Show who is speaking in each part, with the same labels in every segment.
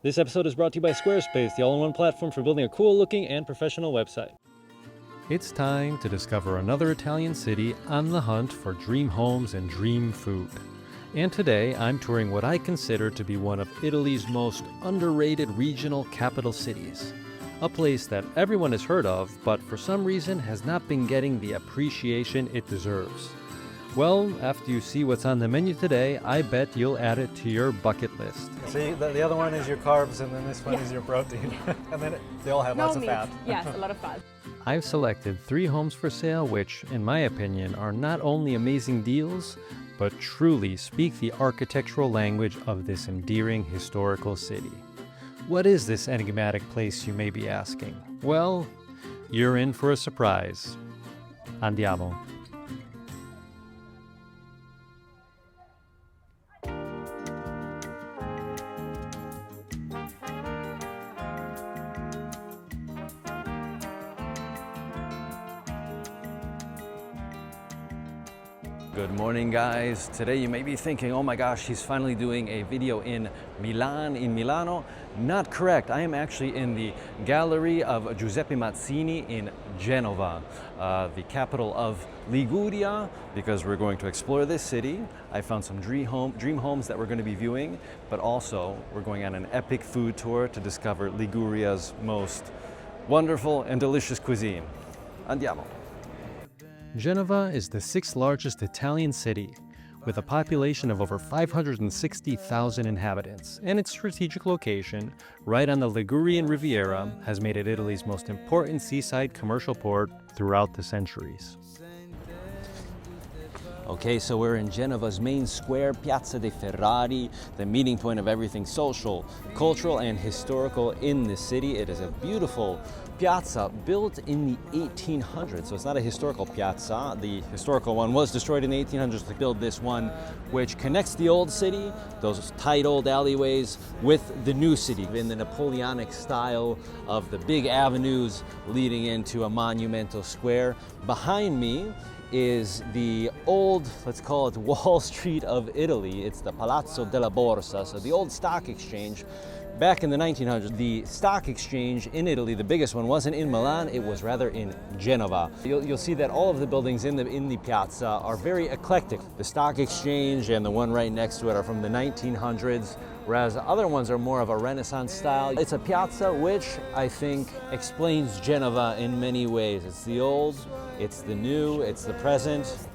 Speaker 1: This episode is brought to you by Squarespace, the all-in-one platform for building a cool-looking and professional website. It's time to discover another Italian city on the hunt for dream homes and dream food. And today, I'm touring what I consider to be one of Italy's most underrated regional capital cities. A place that everyone has heard of, but for some reason has not been getting the appreciation it deserves. Well, after you see what's on the menu today, I bet you'll add it to your bucket list.
Speaker 2: See, the other one is your carbs, and then this one is your protein. And then they all have lots of
Speaker 3: meat.
Speaker 2: fat.
Speaker 3: Yes, a lot of fat.
Speaker 1: I've selected 3 homes for sale which, in my opinion, are not only amazing deals, but truly speak the architectural language of this endearing historical city. What is this enigmatic place, you may be asking? Well, you're in for a surprise. Andiamo. Good morning, guys. Today you may be thinking, oh my gosh, he's finally doing a video in Milano. Not correct. I am actually in the Gallery of Giuseppe Mazzini in Genova, the capital of Liguria, because we're going to explore this city. I found some dream homes that we're going to be viewing, but also we're going on an epic food tour to discover Liguria's most wonderful and delicious cuisine. Andiamo. Genova is the 6th largest Italian city, with a population of over 560,000 inhabitants, and its strategic location, right on the Ligurian Riviera, has made it Italy's most important seaside commercial port throughout the centuries. Okay, so we're in Genova's main square, Piazza de Ferrari, the meeting point of everything social, cultural, and historical in the city. It is a beautiful piazza built in the 1800s, so it's not a historical piazza. The historical one was destroyed in the 1800s to build this one, which connects the old city, those tight old alleyways, with the new city in the Napoleonic style of the big avenues leading into a monumental square. Behind me is the old, let's call it Wall Street of Italy. It's the Palazzo della Borsa, so the old stock exchange. Back in the 1900s, the stock exchange in Italy, the biggest one, wasn't in Milan, it was rather in Genova. You'll see that all of the buildings in the piazza are very eclectic. The stock exchange and the one right next to it are from the 1900s, whereas other ones are more of a Renaissance style. It's a piazza which I think explains Genova in many ways. It's the old, it's the new, it's the present.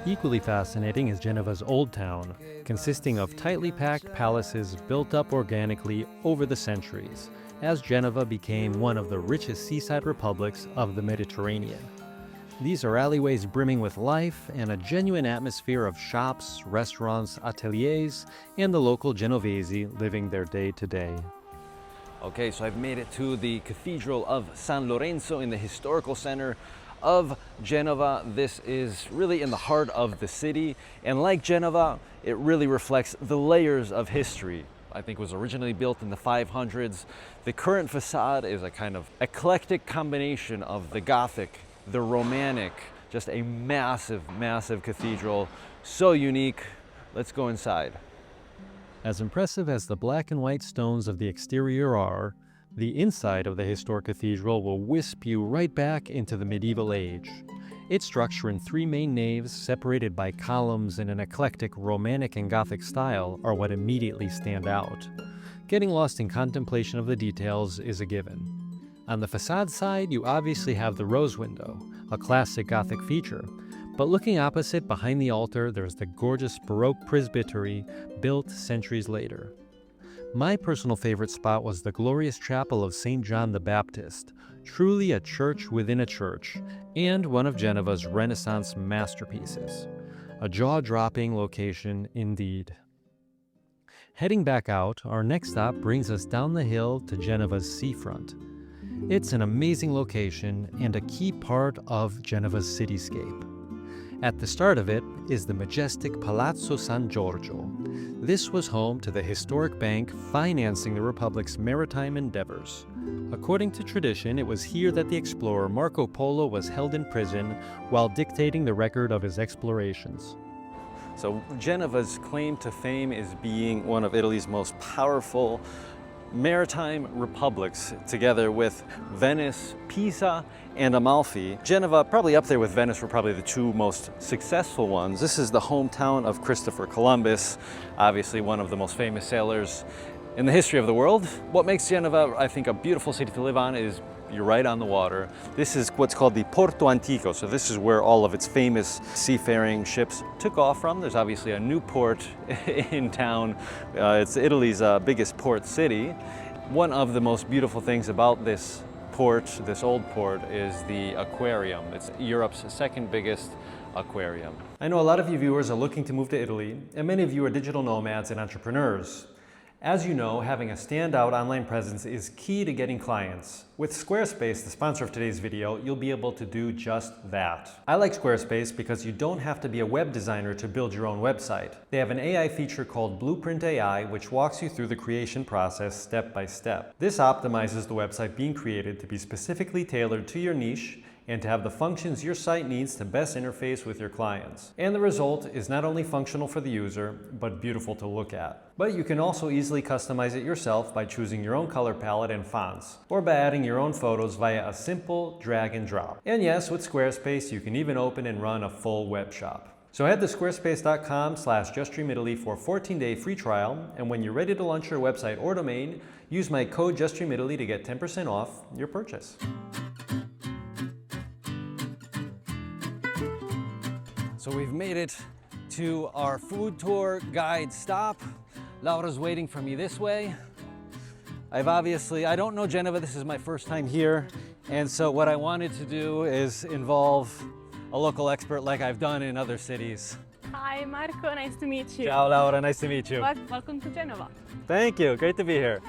Speaker 1: Equally fascinating is Genova's Old Town, consisting of tightly packed palaces built up organically over the centuries, as Genova became one of the richest seaside republics of the Mediterranean. These are alleyways brimming with life and a genuine atmosphere of shops, restaurants, ateliers, and the local Genovese living their day to day. Okay, so I've made it to the Cathedral of San Lorenzo in the historical center of Genova. This is really in the heart of the city, and like Genova, it really reflects the layers of history. I think it was originally built in the 500s. The current facade is a kind of eclectic combination of the Gothic, the Romantic, just a massive, massive cathedral. So unique. Let's go inside. As impressive as the black and white stones of the exterior are, the inside of the historic cathedral will wisp you right back into the medieval age. Its structure in 3 main naves, separated by columns in an eclectic Romantic and Gothic style, are what immediately stand out. Getting lost in contemplation of the details is a given. On the facade side, you obviously have the rose window, a classic Gothic feature. But looking opposite, behind the altar, there's the gorgeous Baroque presbytery built centuries later. My personal favorite spot was the glorious chapel of St. John the Baptist, truly a church within a church, and one of Genova's Renaissance masterpieces. A jaw-dropping location indeed. Heading back out, our next stop brings us down the hill to Genova's seafront. It's an amazing location and a key part of Genova's cityscape. At the start of it is the majestic Palazzo San Giorgio. This was home to the historic bank financing the Republic's maritime endeavors. According to tradition, it was here that the explorer Marco Polo was held in prison while dictating the record of his explorations. So Genova's claim to fame is being one of Italy's most powerful maritime republics together with Venice, Pisa, and Amalfi. Genova, probably up there with Venice, were probably the two most successful ones. This is the hometown of Christopher Columbus, obviously one of the most famous sailors in the history of the world. What makes Genova, I think, a beautiful city to live on is you're right on the water. This is what's called the Porto Antico, so this is where all of its famous seafaring ships took off from. There's obviously a new port in town. It's Italy's biggest port city. One of the most beautiful things about this port, this old port, is the aquarium. It's Europe's second biggest aquarium. I know a lot of you viewers are looking to move to Italy, and many of you are digital nomads and entrepreneurs. As you know, having a standout online presence is key to getting clients. With Squarespace, the sponsor of today's video, you'll be able to do just that. I like Squarespace because you don't have to be a web designer to build your own website. They have an AI feature called Blueprint AI, which walks you through the creation process step by step. This optimizes the website being created to be specifically tailored to your niche and to have the functions your site needs to best interface with your clients. And the result is not only functional for the user, but beautiful to look at. But you can also easily customize it yourself by choosing your own color palette and fonts, or by adding your own photos via a simple drag and drop. And yes, with Squarespace, you can even open and run a full web shop. So head to squarespace.com/JustDreamItaly for a 14-day free trial, and when you're ready to launch your website or domain, use my code JustDreamItaly to get 10% off your purchase. So we've made it to our food tour guide stop. Laura's waiting for me this way. I don't know Genova, this is my first time here. And so what I wanted to do is involve a local expert like I've done in other cities.
Speaker 3: Hi Marco, nice to meet you.
Speaker 1: Ciao Laura, nice to meet you.
Speaker 3: Welcome to Genova.
Speaker 1: Thank you, great to be here.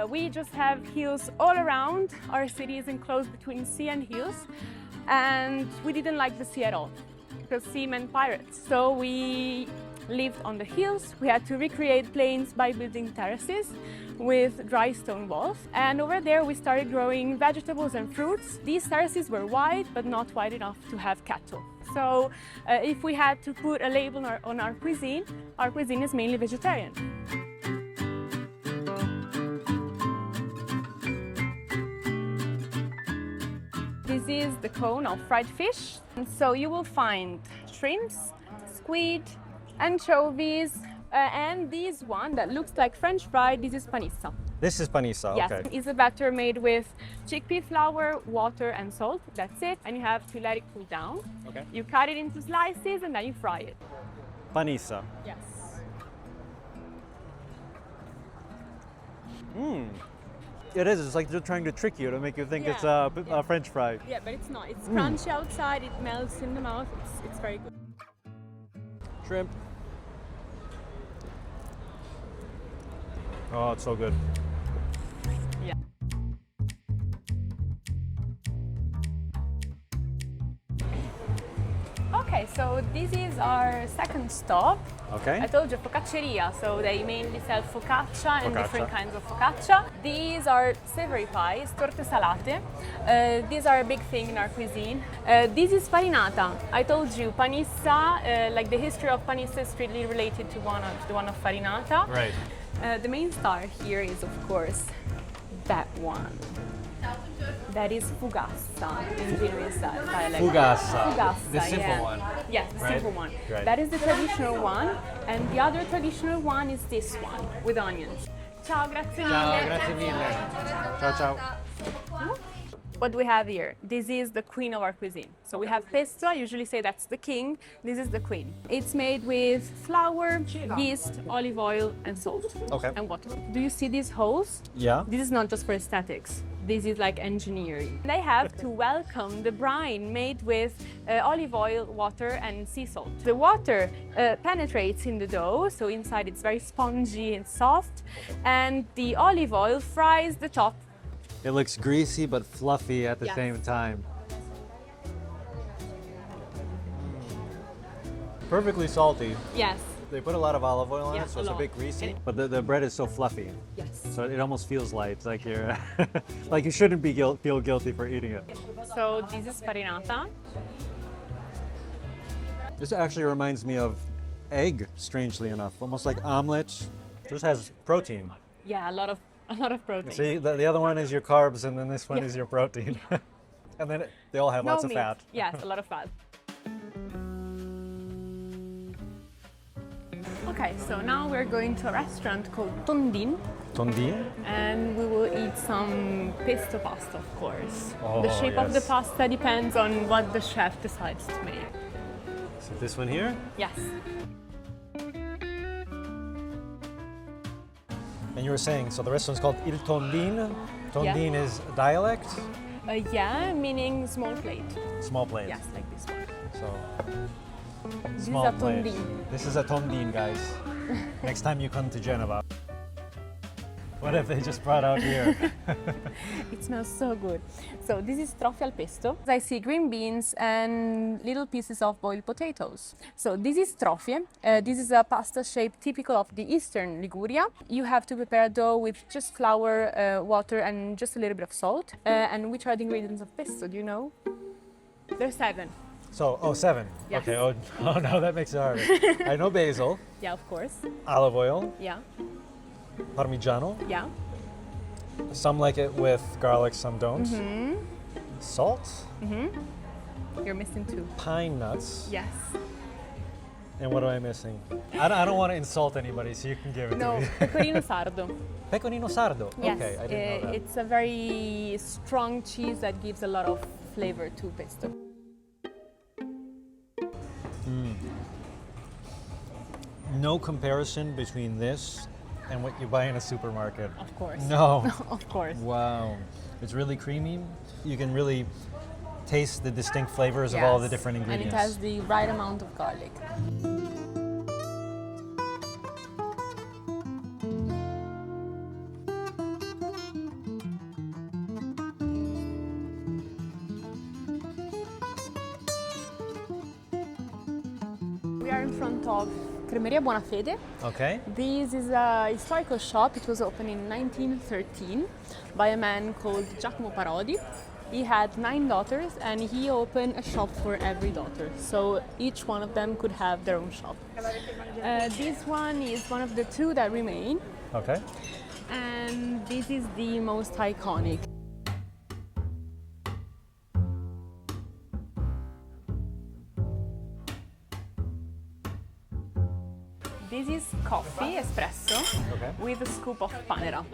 Speaker 3: We just have hills all around. Our city is enclosed between sea and hills, and we didn't like the sea at all, because sea meant pirates. So we lived on the hills. We had to recreate plains by building terraces with dry stone walls. And over there we started growing vegetables and fruits. These terraces were wide, but not wide enough to have cattle. So if we had to put a label on our cuisine is mainly vegetarian. This is the cone of fried fish. And so you will find shrimps, squid, anchovies, and this one that looks like French fry, this is panissa.
Speaker 1: This is panissa, okay.
Speaker 3: Yes, it's a batter made with chickpea flour, water and salt, that's it. And you have to let it cool down.
Speaker 1: Okay.
Speaker 3: You cut it into slices and then you fry it.
Speaker 1: Panissa.
Speaker 3: Yes.
Speaker 1: It is, it's like they're trying to trick you to make you think it's a French fry.
Speaker 3: Yeah, but it's not. It's crunchy outside, it melts in the mouth, it's very good.
Speaker 1: Shrimp. Oh, it's so good.
Speaker 3: Yeah. Okay, so this is our second stop.
Speaker 1: Okay.
Speaker 3: I told you focacceria, so they mainly sell focaccia and different kinds of focaccia. These are savory pies, torte salate. These are a big thing in our cuisine. This is farinata. I told you panissa, like the history of panissa is strictly related to the one of farinata.
Speaker 1: Right.
Speaker 3: The main star here is, of course, that one. That is fugassa in Genoese dialect.
Speaker 1: Fugassa. The simple one.
Speaker 3: Yes, the simple one.
Speaker 1: Right.
Speaker 3: That is the traditional one, and the other traditional one is this one with onions. Ciao, grazie mille.
Speaker 1: Ciao, grazie mille. Ciao, ciao.
Speaker 3: What do we have here? This is the queen of our cuisine. So we have pesto, I usually say that's the king. This is the queen. It's made with flour, yeast, olive oil, and salt.
Speaker 1: Okay.
Speaker 3: And water. Do you see these holes?
Speaker 1: Yeah.
Speaker 3: This is not just for aesthetics. This is like engineering. They have to welcome the brine made with olive oil, water, and sea salt. The water penetrates in the dough, so inside it's very spongy and soft, and the olive oil fries the top.
Speaker 1: It looks greasy but fluffy at the same time. Perfectly salty.
Speaker 3: Yes.
Speaker 1: They put a lot of olive oil on it, so it's a bit greasy. But the bread is so fluffy.
Speaker 3: Yes.
Speaker 1: So it almost feels light, like you're like you shouldn't be feel guilty for eating it.
Speaker 3: So this is farinata.
Speaker 1: This actually reminds me of egg, strangely enough, almost like omelet. This has protein.
Speaker 3: Yeah, a lot of A lot of protein.
Speaker 2: See, the other one is your carbs, and then this one
Speaker 3: Yeah.
Speaker 2: is your protein. And then they all have
Speaker 3: No
Speaker 2: lots of
Speaker 3: meat.
Speaker 2: fat.
Speaker 3: Yes, a lot of fat. Okay, so now we're going to a restaurant called Tondin,
Speaker 2: Tondin?
Speaker 3: and we will eat some pesto pasta, of course. The
Speaker 2: Oh,
Speaker 3: shape of the
Speaker 2: yes.
Speaker 3: pasta depends on what the chef decides to make.
Speaker 2: So this one here?
Speaker 3: Yes.
Speaker 2: And you were saying, so the restaurant's called Il Tondin. Tondin is dialect,
Speaker 3: Yeah, meaning small plate.
Speaker 2: small plate.
Speaker 3: Yes, like this one.
Speaker 2: So
Speaker 3: This
Speaker 2: small
Speaker 3: is a
Speaker 2: plate.
Speaker 3: Tondin.
Speaker 2: This is a Tondin, guys. Next time you come to Genova. What have they just brought out here?
Speaker 3: It smells so good. So this is trofie al pesto. I see green beans and little pieces of boiled potatoes. So this is trofie. This is a pasta shape typical of the eastern Liguria. You have to prepare dough with just flour, water, and just a little bit of salt. And which are the ingredients of pesto? Do you know? There's 7.
Speaker 2: So, oh, 7.
Speaker 3: Yes.
Speaker 2: Okay, oh no, that makes it harder. I know basil,
Speaker 3: Yeah, of course.
Speaker 2: olive oil,
Speaker 3: Yeah,
Speaker 2: parmigiano.
Speaker 3: yeah.
Speaker 2: Some like it with garlic, some don't. Salt,
Speaker 3: You're missing 2.
Speaker 2: pine nuts.
Speaker 3: Yes.
Speaker 2: And what am I missing? I don't want to insult anybody, so you can give it
Speaker 3: No,
Speaker 2: to me.
Speaker 3: pecorino sardo.
Speaker 2: Pecorino sardo.
Speaker 3: Yes,
Speaker 2: Okay, I didn't know that.
Speaker 3: it's a very strong cheese that gives a lot of flavor to pesto.
Speaker 2: No comparison between this and what you buy in a supermarket.
Speaker 3: Of course.
Speaker 2: No.
Speaker 3: Of course.
Speaker 2: Wow. It's really creamy. You can really taste the distinct flavors of all the
Speaker 3: Yes,
Speaker 2: different ingredients.
Speaker 3: And it has the right amount of garlic. We are in front of Cremeria Buonafede.
Speaker 2: Okay.
Speaker 3: This is a historical shop. It was opened in 1913 by a man called Giacomo Parodi. He had 9 daughters and he opened a shop for every daughter. So each one of them could have their own shop. This one is one of the 2 that remain.
Speaker 2: Okay.
Speaker 3: And this is the most iconic. This is coffee, espresso,
Speaker 2: Okay.
Speaker 3: with a scoop of panera.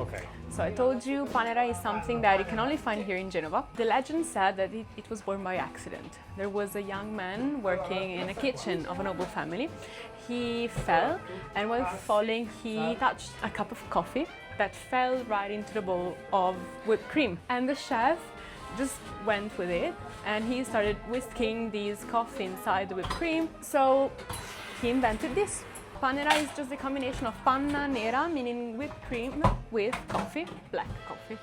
Speaker 2: Okay.
Speaker 3: So I told you panera is something that you can only find here in Genova. The legend said that it was born by accident. There was a young man working in a kitchen of a noble family. He fell, and while falling he touched a cup of coffee that fell right into the bowl of whipped cream. And the chef just went with it and he started whisking this coffee inside the whipped cream. So he invented this. Panera is just a combination of panna nera, meaning whipped cream, with coffee, black coffee.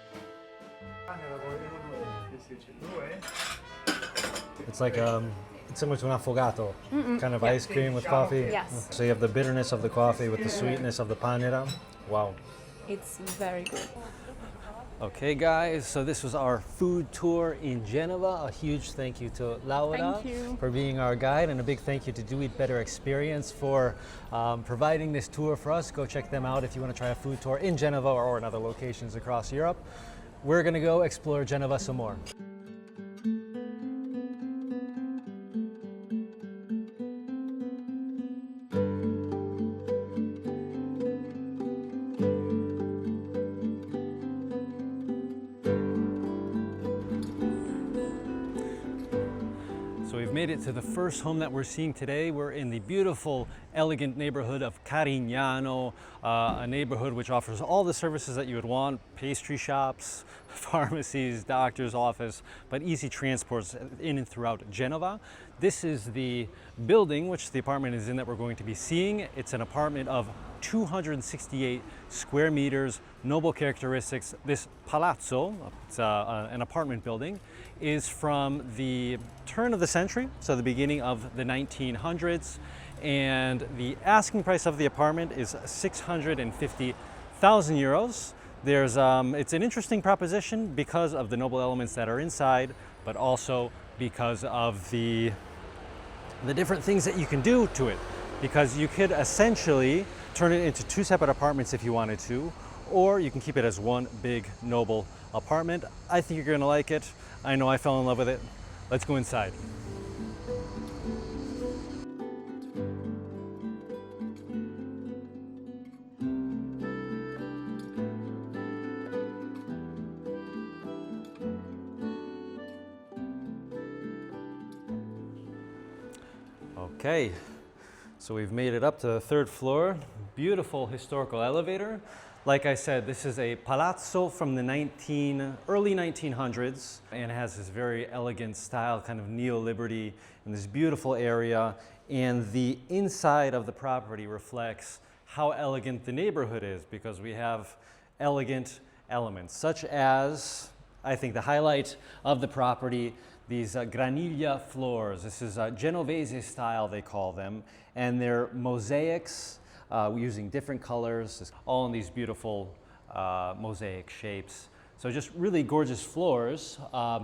Speaker 2: It's like it's similar to an affogato, kind of ice cream with coffee.
Speaker 3: Yes.
Speaker 2: So you have the bitterness of the coffee with the sweetness of the panera. Wow.
Speaker 3: It's very good.
Speaker 1: Okay guys, so this was our food tour in Genova. A huge thank you to Laura
Speaker 3: Thank you.
Speaker 1: for being our guide, and a big thank you to Do Eat Better Experience for providing this tour for us. Go check them out if you want to try a food tour in Genova or in other locations across Europe. We're going to go explore Genova some more. So we've made it to the first home that we're seeing today. We're in the beautiful, elegant neighborhood of Carignano, a neighborhood which offers all the services that you would want: pastry shops, pharmacies, doctor's office, but easy transports in and throughout Genova. This is the building which the apartment is in that we're going to be seeing. It's an apartment of 268 square meters, noble characteristics. This palazzo, it's an apartment building, is from the turn of the century, so the beginning of the 1900s, and the asking price of the apartment is 650,000 euros. It's an interesting proposition because of the noble elements that are inside, but also because of the different things that you can do to it. Because you could essentially turn it into 2 separate apartments if you wanted to, or you can keep it as one big noble apartment. I think you're going to like it. I know I fell in love with it. Let's go inside. Okay, so we've made it up to the third floor. Beautiful historical elevator. Like I said, this is a palazzo from the early 1900s and has this very elegant style, kind of neo-liberty in this beautiful area. And the inside of the property reflects how elegant the neighborhood is, because we have elegant elements, such as, I think the highlight of the property, these graniglia floors. This is Genovese style, they call them, and they're mosaics using different colors, all in these beautiful mosaic shapes. So just really gorgeous floors,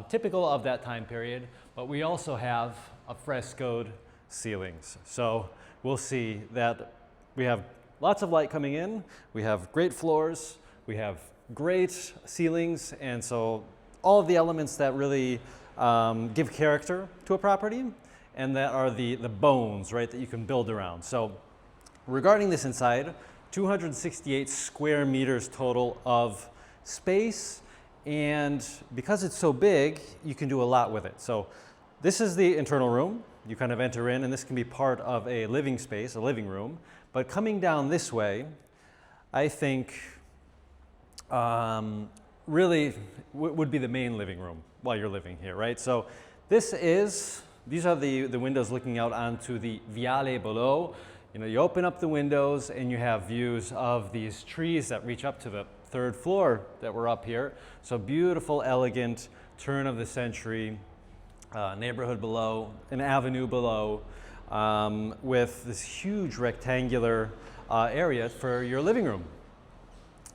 Speaker 1: typical of that time period, but we also have frescoed ceilings. So we'll see that we have lots of light coming in, we have great floors, we have great ceilings, and so all of the elements that really give character to a property, and that are the bones, right, that you can build around. So regarding this inside, 268 square meters total of space, and because it's so big, you can do a lot with it. So this is the internal room. You kind of enter in, and this can be part of a living space, a living room. But coming down this way, I think really would be the main living room while you're living here, right? So these are the windows looking out onto the Viale below. You know, you open up the windows and you have views of these trees that reach up to the third floor that we're up here. So beautiful, elegant, turn of the century neighborhood below, an avenue below, with this huge rectangular area for your living room.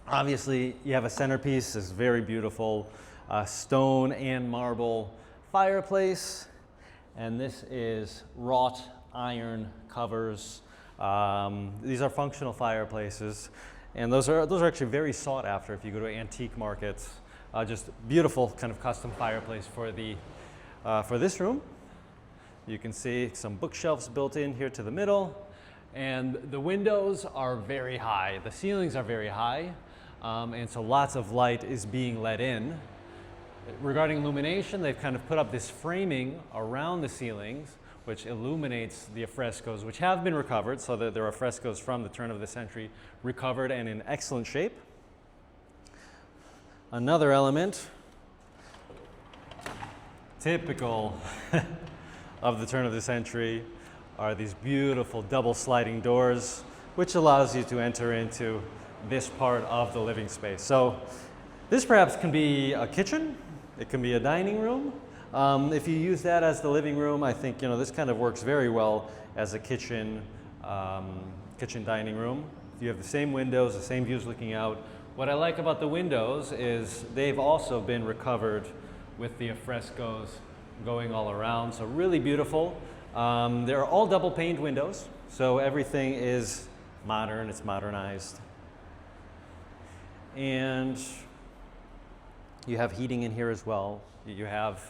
Speaker 1: Obviously, you have a centerpiece, this very beautiful stone and marble fireplace, and this is wrought iron covers. These are functional fireplaces, and those are actually very sought after if you go to antique markets. Just beautiful kind of custom fireplace for this room. You can see some bookshelves built in here to the middle, and the windows are very high. The ceilings are very high, and so lots of light is being let in. Regarding illumination, they've kind of put up this framing around the ceilings, which illuminates the frescoes, which have been recovered, so that there are frescoes from the turn of the century recovered and in excellent shape. Another element, typical of the turn of the century, are these beautiful double sliding doors, which allows you to enter into this part of the living space. So this perhaps can be a kitchen, it can be a dining room. If you use that as the living room, I think this kind of works very well as a kitchen dining room. You have the same windows, the same views looking out. What I like about the windows is they've also been recovered with the frescoes going all around, so really beautiful. They're all double paned windows, so everything is modern, it's modernized. And you have heating in here as well. You have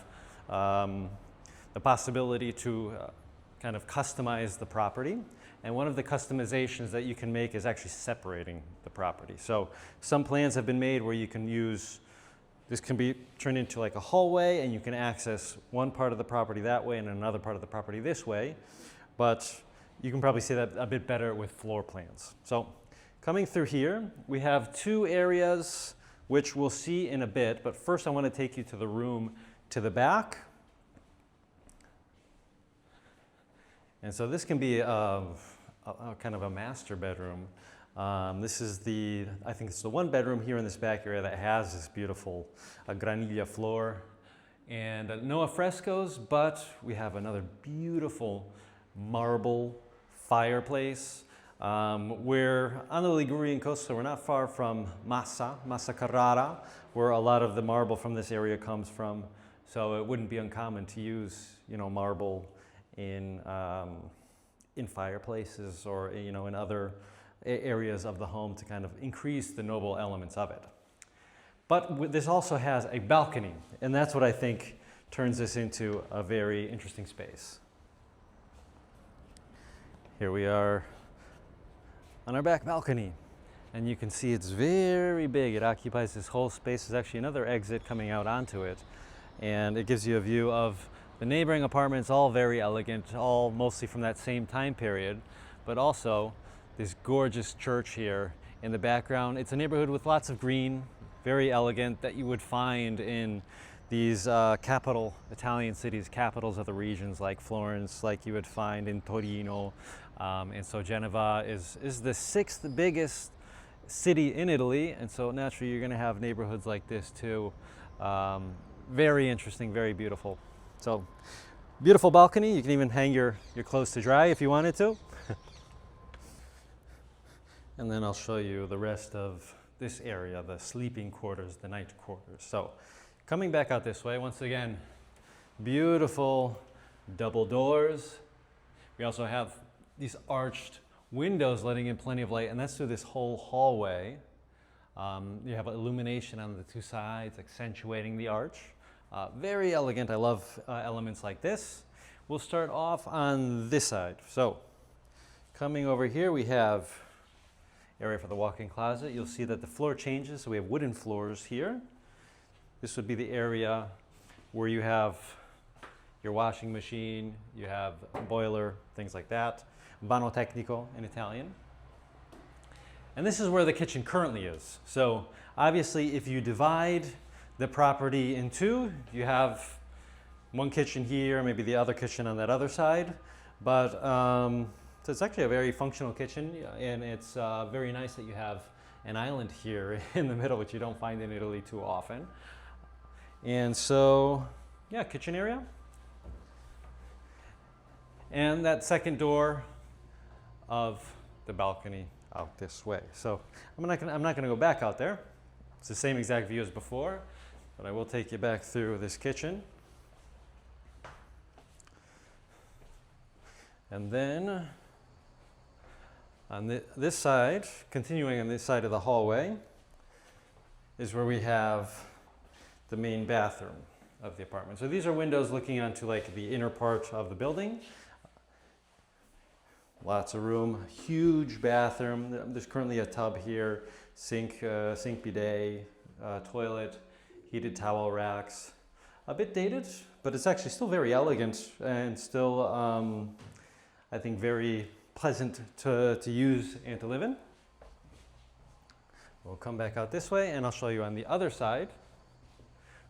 Speaker 1: the possibility to kind of customize the property. And one of the customizations that you can make is actually separating the property. So some plans have been made where you can use, this can be turned into like a hallway, and you can access one part of the property that way and another part of the property this way. But you can probably see that a bit better with floor plans. So coming through here, we have two areas which we'll see in a bit, but first I want to take you to the room to the back. And so this can be a kind of a master bedroom. This is I think it's the one bedroom here in this back area that has this beautiful graniglia floor. And no frescoes, but we have another beautiful marble fireplace. We're on the Ligurian coast, so we're not far from Massa Carrara, where a lot of the marble from this area comes from. So it wouldn't be uncommon to use, marble in fireplaces or in other areas of the home to kind of increase the noble elements of it. But this also has a balcony, and that's what I think turns this into a very interesting space. Here we are on our back balcony, and you can see it's very big. It occupies this whole space. There's actually another exit coming out onto it, and it gives you a view of the neighboring apartments, all very elegant, all mostly from that same time period, but also this gorgeous church here in the background. It's a neighborhood with lots of green, very elegant, that you would find in these capital Italian cities, capitals of the regions like Florence, like you would find in Torino. And so Genova is the sixth biggest city in Italy, and so naturally you're going to have neighborhoods like this too. Very interesting, very beautiful. So beautiful balcony. You can even hang your clothes to dry if you wanted to. And then I'll show you the rest of this area, the sleeping quarters, the night quarters. So coming back out this way, once again, beautiful double doors. We also have these arched windows letting in plenty of light, and that's through this whole hallway. You have illumination on the two sides, accentuating the arch. Very elegant. I love elements like this. We'll start off on this side. So coming over here, we have area for the walk-in closet. You'll see that the floor changes, so we have wooden floors here. This would be the area where you have your washing machine, you have a boiler, things like that. Vano tecnico in Italian. And this is where the kitchen currently is. So obviously if you divide the property in two, you have one kitchen here, maybe the other kitchen on that other side. But so it's actually a very functional kitchen, and it's very nice that you have an island here in the middle, which you don't find in Italy too often. And so, yeah, kitchen area. And that second door of the balcony out this way. So I'm not gonna go back out there. It's the same exact view as before, but I will take you back through this kitchen. And then on this side, continuing on this side of the hallway, is where we have the main bathroom of the apartment. So these are windows looking onto like the inner part of the building. Lots of room, huge bathroom. There's currently a tub here, sink bidet, toilet, heated towel racks. A bit dated, but it's actually still very elegant and still, I think, very pleasant to use and to live in. We'll come back out this way, and I'll show you on the other side.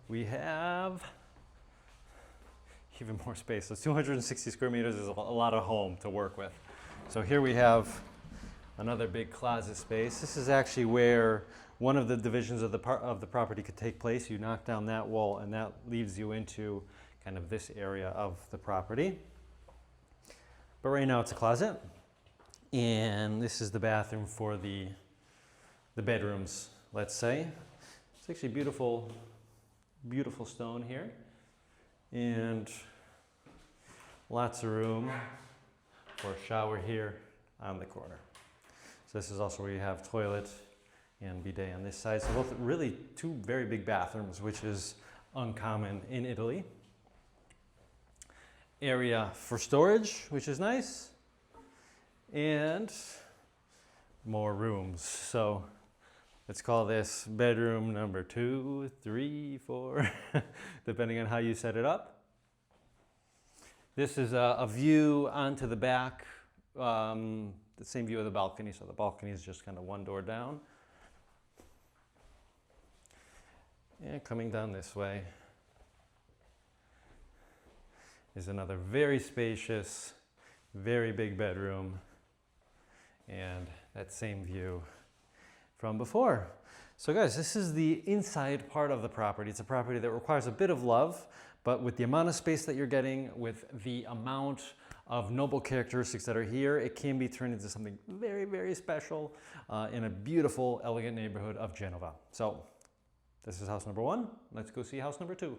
Speaker 1: We have even more space. So 260 square meters is a lot of home to work with. So here we have another big closet space. This is actually where one of the divisions of the property could take place. You knock down that wall, and that leads you into kind of this area of the property. But right now it's a closet, and this is the bathroom for the bedrooms, let's say. It's actually beautiful, beautiful stone here, and lots of room for a shower here on the corner. So this is also where you have toilet and bidet on this side. So both really two very big bathrooms, which is uncommon in Italy. Area for storage, which is nice, and more rooms. So let's call this bedroom number 2, 3, 4, depending on how you set it up. This is a view onto the back, the same view of the balcony. So the balcony is just kind of one door down. And coming down this way is another very spacious, very big bedroom, and that same view from before. So guys, this is the inside part of the property. It's a property that requires a bit of love, but with the amount of space that you're getting, with the amount of noble characteristics that are here, it can be turned into something very, very special in a beautiful, elegant neighborhood of Genova. So this is house number 1. Let's go see house number 2.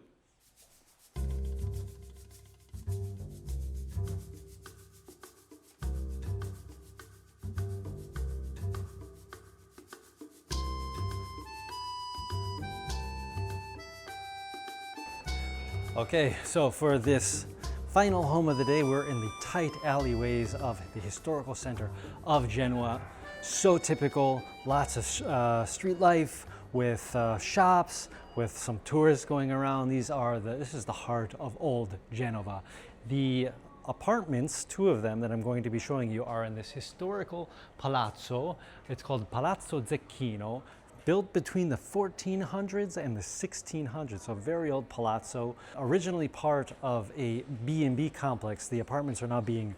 Speaker 2: Okay, so for this final home of the day, we're in the tight alleyways of the historical center of Genoa. So typical, lots of street life with shops, with some tourists going around. This is the heart of old Genova. The apartments, two of them that I'm going to be showing you, are in this historical palazzo. It's called Palazzo Zecchino, built between the 1400s and the 1600s, so a very old palazzo. Originally part of a B&B complex, the apartments are now being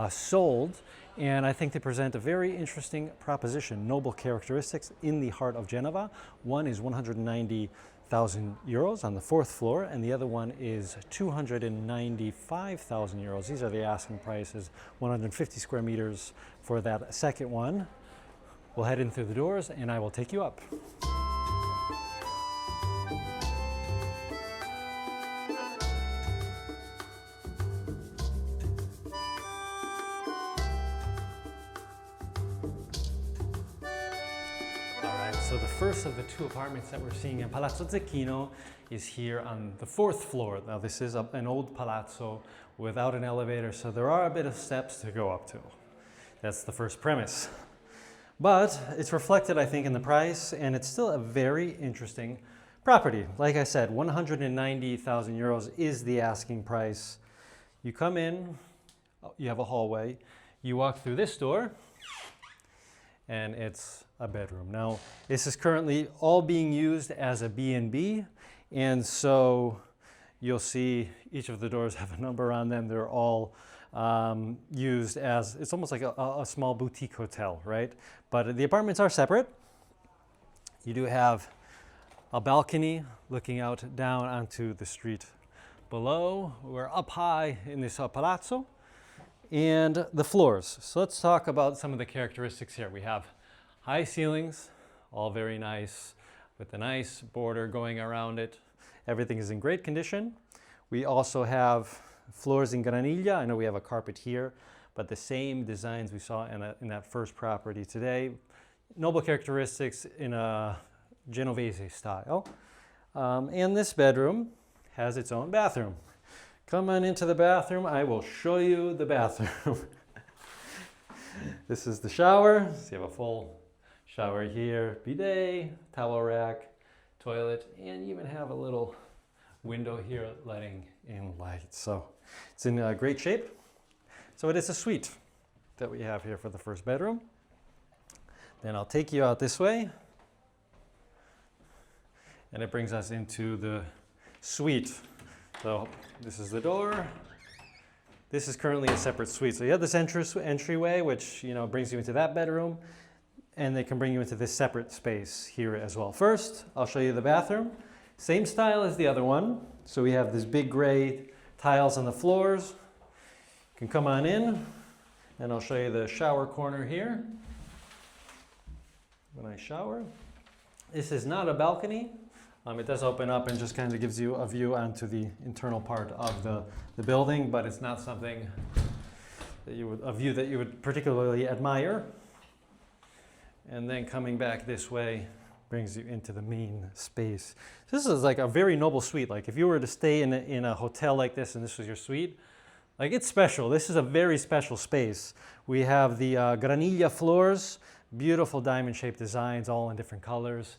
Speaker 2: sold, and I think they present a very interesting proposition, noble characteristics in the heart of Genova. One is 190,000 euros on the 4th floor, and the other one is 295,000 euros. These are the asking prices, 150 square meters for that second one. We'll head in through the doors and I will take you up. So the first of the two apartments that we're seeing in Palazzo Zecchino is here on the 4th floor. Now this is an old palazzo without an elevator, so there are a bit of steps to go up to. That's the first premise. But it's reflected, I think, in the price, and it's still a very interesting property. Like I said, 190,000 euros is the asking price. You come in, you have a hallway, you walk through this door, and it's a bedroom. Now, this is currently all being used as a B&B, and so you'll see each of the doors have a number on them. They're all used as, it's almost like a small boutique hotel, right? But the apartments are separate. You do have a balcony looking out down onto the street below. We're up high in this palazzo. And the floors. So let's talk about some of the characteristics here. We have high ceilings, all very nice, with a nice border going around it. Everything is in great condition. We also have floors in graniglia. I know we have a carpet here, but the same designs we saw in that first property today. Noble characteristics in a Genovese style. And this bedroom has its own bathroom. Come on into the bathroom. I will show you the bathroom. This is the shower. So you have a full shower here, bidet, towel rack, toilet, and you even have a little window here letting in light. So it's in great shape. So it is a suite that we have here for the first bedroom. Then I'll take you out this way, and it brings us into the suite. So this is the door. This is currently a separate suite. So you have this entryway, which brings you into that bedroom, and they can bring you into this separate space here as well. First, I'll show you the bathroom. Same style as the other one. So we have this big gray tiles on the floors. You can come on in, and I'll show you the shower corner here. When I shower, this is not a balcony. It does open up and just kind of gives you a view onto the internal part of the building, but it's not something that a view that you would particularly admire. And then coming back this way brings you into the main space. This is like a very noble suite. Like if you were to stay in a hotel like this and this was your suite, like it's special. This is a very special space. We have the graniglia floors, beautiful diamond-shaped designs, all in different colors.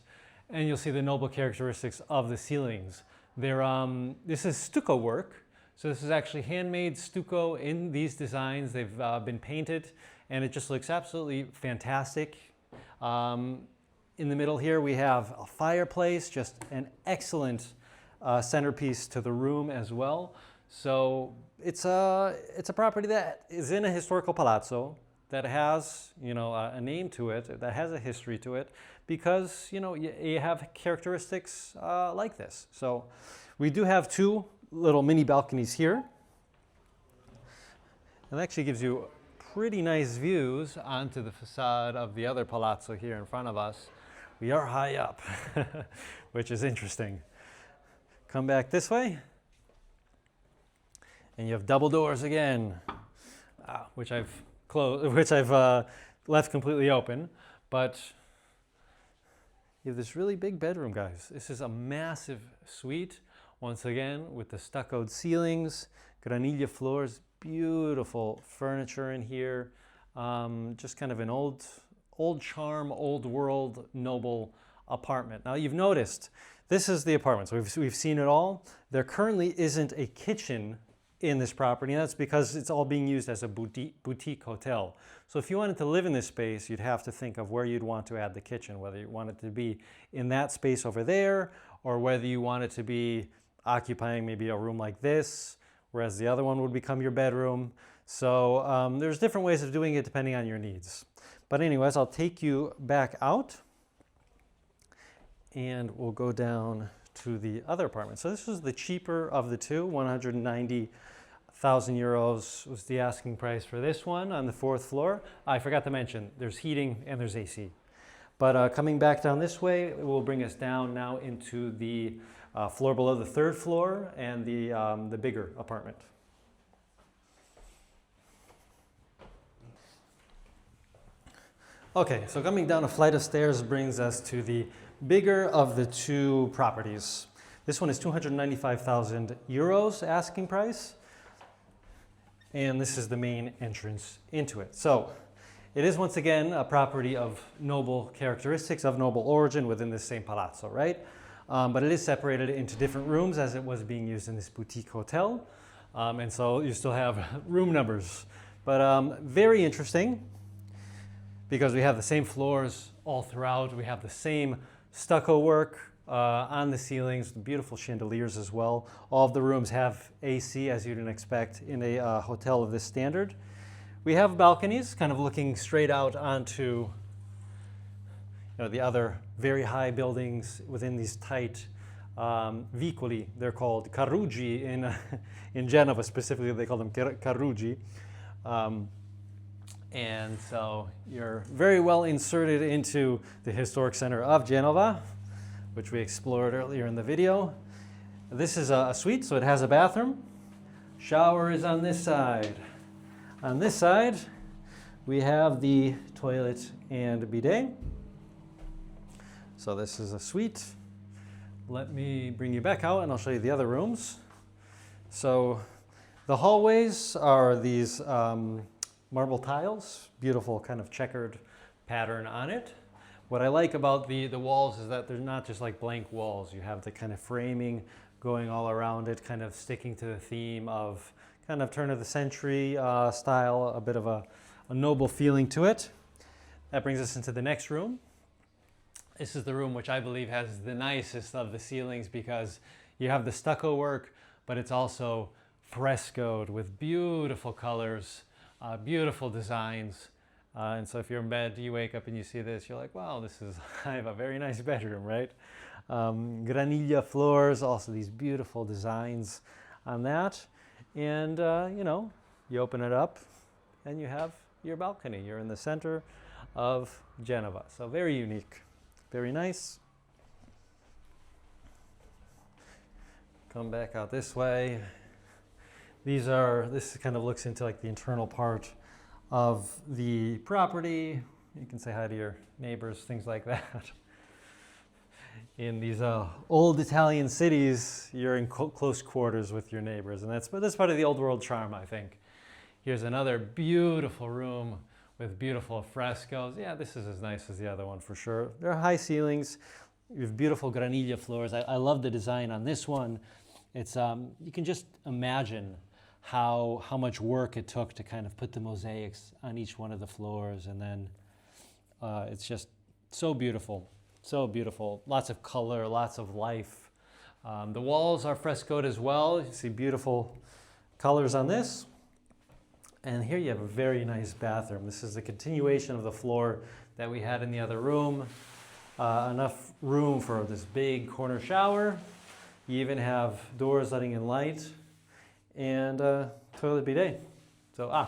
Speaker 2: And you'll see the noble characteristics of the ceilings. This is stucco work. So this is actually handmade stucco in these designs. They've been painted, and it just looks absolutely fantastic. In the middle here, we have a fireplace, just an excellent centerpiece to the room as well. So it's a property that is in a historical palazzo that has, a name to it, that has a history to it, because, you have characteristics like this. So we do have two little mini balconies here. And that actually gives you pretty nice views onto the facade of the other palazzo here in front of us. We are high up, which is interesting. Come back this way, and you have double doors again, which I've left completely open, but you have this really big bedroom, guys. This is a massive suite, Once again, with the stuccoed ceilings, granilla floors, beautiful furniture in here. Just kind of an old charm, old world, noble apartment. Now you've noticed, this is the apartment, so we've seen it all. There currently isn't a kitchen in this property, and that's because it's all being used as a boutique hotel. So if you wanted to live in this space, you'd have to think of where you'd want to add the kitchen, whether you want it to be in that space over there, or whether you want it to be occupying maybe a room like this, whereas the other one would become your bedroom. So there's different ways of doing it depending on your needs. But anyways, I'll take you back out and we'll go down to the other apartment. So this was the cheaper of the two. 190,000 euros was the asking price for this one on the 4th floor. I forgot to mention, there's heating and there's AC. But coming back down this way, it will bring us down now into the floor below the 3rd floor and the bigger apartment. Okay, so coming down a flight of stairs brings us to the bigger of the two properties. This one is 295,000 euros asking price, and this is the main entrance into it. So it is once again a property of noble characteristics, of noble origin within this same palazzo, right? But it is separated into different rooms as it was being used in this boutique hotel. And so you still have room numbers. But very interesting, because we have the same floors all throughout. We have the same stucco work on the ceilings, the beautiful chandeliers as well. All of the rooms have AC, as you'd expect in a hotel of this standard. We have balconies kind of looking straight out onto the other very high buildings within these tight vicoli. They're called caruggi in Genova specifically. They call them caruggi. And so you're very well inserted into the historic center of Genova, which we explored earlier in the video. This is a suite, so it has a bathroom. Shower is on this side. On this side, we have the toilet and bidet. So this is a suite. Let me bring you back out and I'll show you the other rooms. So the hallways are these marble tiles, beautiful kind of checkered pattern on it. What I like about the walls is that they're not just like blank walls. You have the kind of framing going all around it, kind of sticking to the theme of kind of turn of the century style, a bit of a noble feeling to it. That brings us into the next room. This is the room which I believe has the nicest of the ceilings because you have the stucco work, but it's also frescoed with beautiful colors, beautiful designs. And so if you're in bed, you wake up and you see this, you're like, wow, I have a very nice bedroom, right? Granilla floors, also these beautiful designs on that. And, you open it up and you have your balcony. You're in the center of Genova. So very unique, very nice. Come back out this way. This kind of looks into like the internal part of the property. You can say hi to your neighbors, things like that. In these old Italian cities, you're in close quarters with your neighbors, and that's part of the old world charm, I think. Here's another beautiful room with beautiful frescoes. Yeah, this is as nice as the other one for sure. There are high ceilings. You have beautiful granilla floors. I love the design on this one. It's you can just imagine how much work it took to kind of put the mosaics on each one of the floors, and then it's just so beautiful, so beautiful. Lots of color, lots of life. The walls are frescoed as well. You see beautiful colors on this. And here you have a very nice bathroom. This is the continuation of the floor that we had in the other room. Enough room for this big corner shower. You even have doors letting in light. And toilet bidet. So,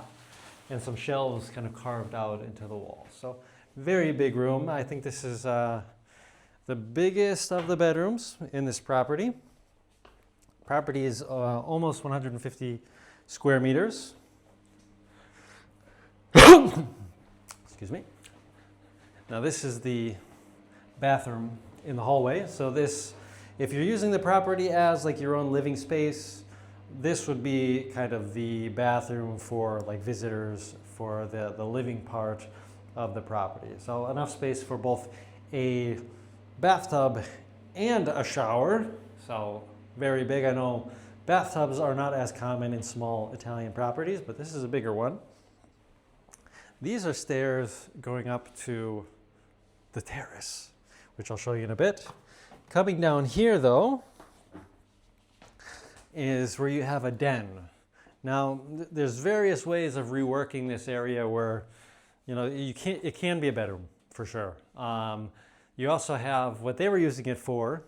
Speaker 2: and some shelves kind of carved out into the wall. So, very big room. I think this is the biggest of the bedrooms in this property. Property is almost 150 square meters. Excuse me. Now, this is the bathroom in the hallway. So, this If you're using the property as like your own living space, this would be kind of the bathroom for like visitors for the living part of the property. So enough space for both a bathtub and a shower. So very big. I know bathtubs are not as common in small Italian properties, but this is a bigger one. These are stairs going up to the terrace, which I'll show you in a bit. Coming down here though, is where you have a den. Now, there's various ways of reworking this area where, you know, it can be a bedroom for sure. You also have what they were using it for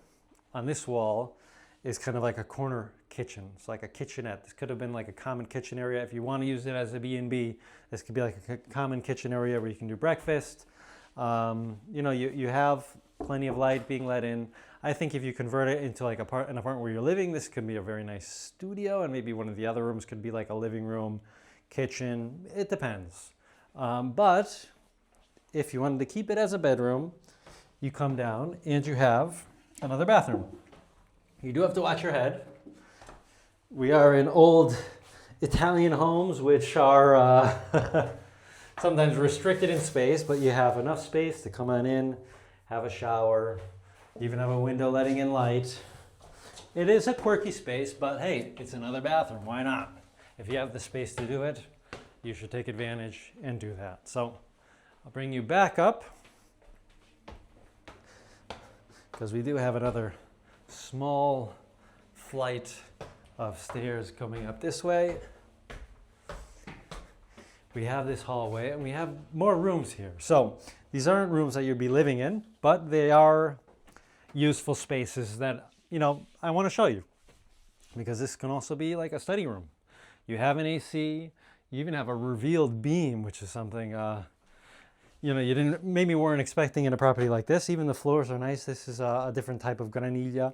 Speaker 2: on this wall is kind of like a corner kitchen. It's like a kitchenette. This could have been like a common kitchen area. If you want to use it as a B&B, this could be like a common kitchen area where you can do breakfast. You know, you have plenty of light being let in. I think if you convert it into like an apartment where you're living, this could be a very nice studio, and maybe one of the other rooms could be like a living room, kitchen. It depends. But if you wanted to keep it as a bedroom, you come down and you have another bathroom. You do have to watch your head. We are in old Italian homes, which are sometimes restricted in space, but you have enough space to come on in, have a shower, even have a window letting in light. It is a quirky space, but hey, it's another bathroom. Why not? If you have the space to do it, you should take advantage and do that. So I'll bring you back up because we do have another small flight of stairs coming up this way. We have this hallway and we have more rooms here. So these aren't rooms that you'd be living in, but they are useful spaces that, you know, I want to show you, because this can also be like a study room. You have an AC, you even have a revealed beam, which is something, you know, maybe weren't expecting in a property like this. Even the floors are nice. This is a different type of graniglia.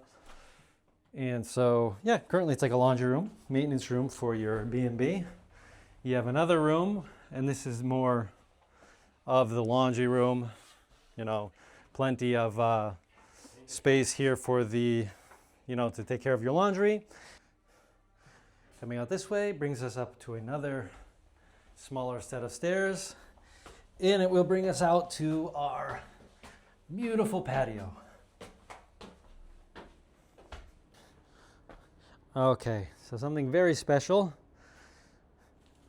Speaker 2: And so, yeah, currently it's like a laundry room, maintenance room for your B&B. You have another room, and this is more of the laundry room. You know, plenty of space here for the, you know, to take care of your laundry. Coming out this way brings us up to another smaller set of stairs, and it will bring us out to our beautiful patio. Okay, so something very special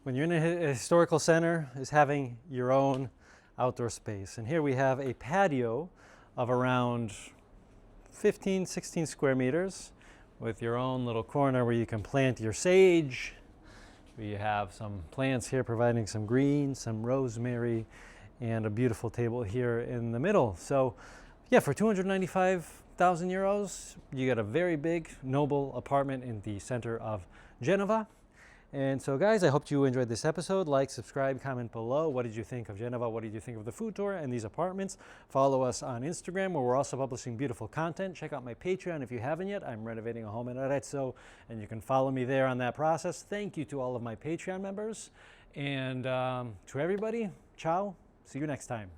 Speaker 2: when you're in a historical center is having your own outdoor space. And here we have a patio of around 15, 16 square meters with your own little corner where you can plant your sage. We have some plants here providing some green, some rosemary, and a beautiful table here in the middle. So yeah, for 295,000 euros, you get a very big, noble apartment in the center of Genova. And so guys, I hope you enjoyed this episode. Like, subscribe, comment below. What did you think of Genova? What did you think of the food tour and these apartments? Follow us on Instagram, where we're also publishing beautiful content. Check out my Patreon if you haven't yet. I'm renovating a home in Arezzo, and you can follow me there on that process. Thank you to all of my Patreon members. And to everybody, ciao. See you next time.